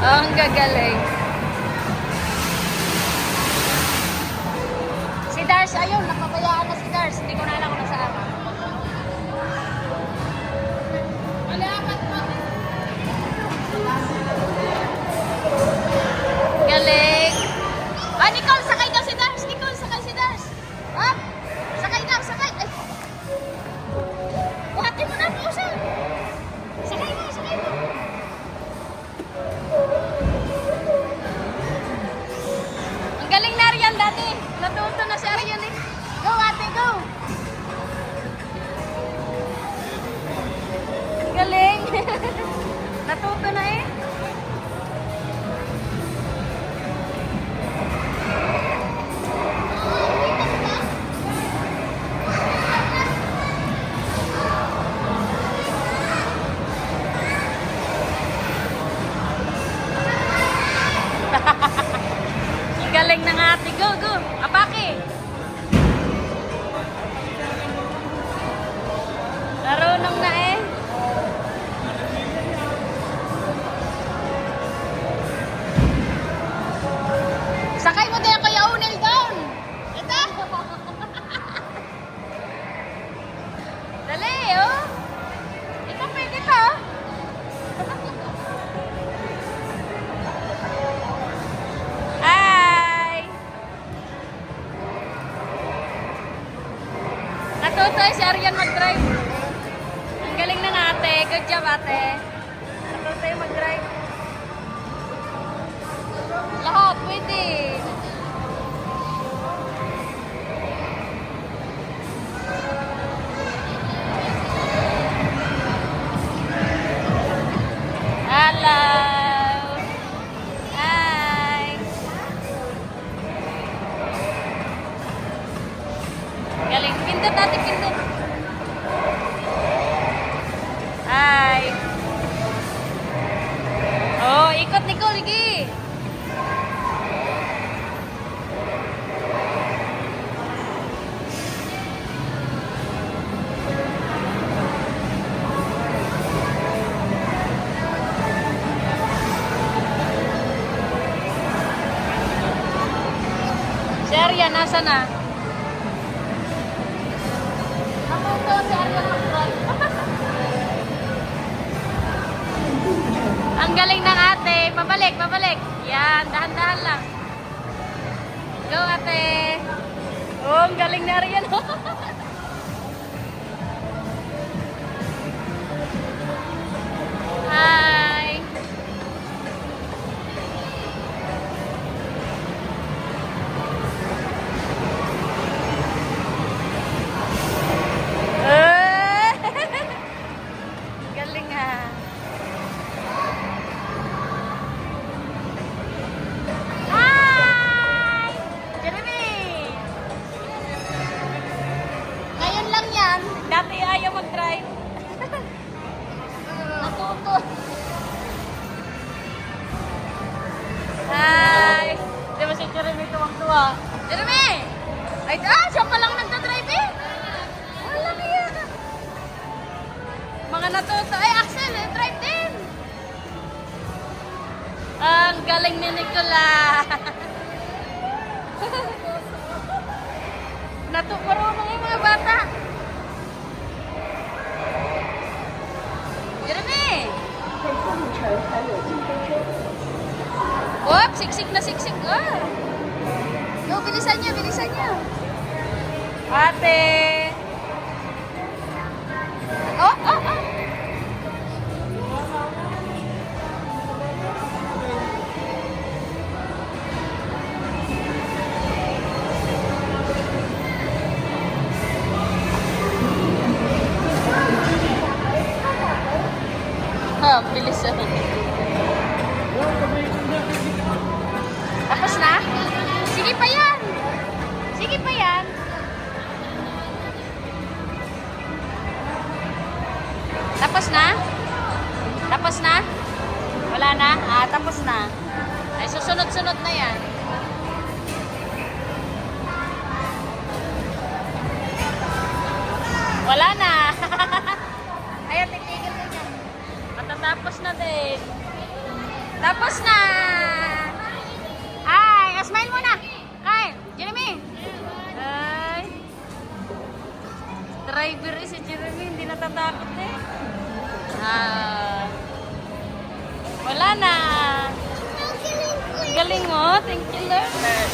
Ang gagaling. Si Dars, ayun, napabayaan na si Dars. Hindi ko na alam kung nasaan. Galing. Ah, Nicole, sakay daw si Dars. Nicole, sakay si Dars. Ah, sakay daw, sakay. Ay. Buhatin mo na po siya. Sakay mo, sakay mo. Ang galing na Arian dati. Natuto na si Arian eh. Go, ate, go. Ang galing. Natuto na eh. Ang galing ng ate. Go, go. Apake. Narunong na eh. Sakay mo din ako yaunil down. Ito. Dali, oh. Ikaw pwede to. Hi. Natuto si Arian mag-drive. Ang galing ng ate. Good job, ate. Natuto yung mag-drive. Lahat, pwede. Hello. Hi. Galing. Pindot natin, pindot. Hi. Oh, ikot Nicole, lagi. Si Arian, nasa na? Natuto si Arian mag-drive. Ang galing ng ate. Pabalik, pabalik. Yan, dahan-dahan lang. Go, ate. Oh, ang galing na Arian. Hi. Galing ha. Hi! Jeremy! Ngayon lang yan. Dati ayaw mag-drive. Natuto. Hi! Di ba si Jeremy tuwang-tuwa? Jeremy! Ay, siya pa lang nagdadrive eh. Wala niya. Mga natuto. Ay, Axel, drive din. Ang galing ni Nicola. Marunong yung mga bata. Jeremy! Whoop, siksik na siksik. Oh. Yo, bilisan niya, bilisan niya. Ate. Oh, oh, oh. Ha, bilis na. Tapos na? Sige pa yan. Sige pa yan. Tapos na? Tapos na? Wala na? Ah, tapos na. Ay, susunod-sunod na yan. Wala na. Ayan, titigil na yan. Matatapos na din. Tapos na! Ay, smile muna! Kyle, Jeremy! Ay. Driver si Jeremy, hindi natatakot eh. Ah. Wala na. Galing mo. Thank you, Lord.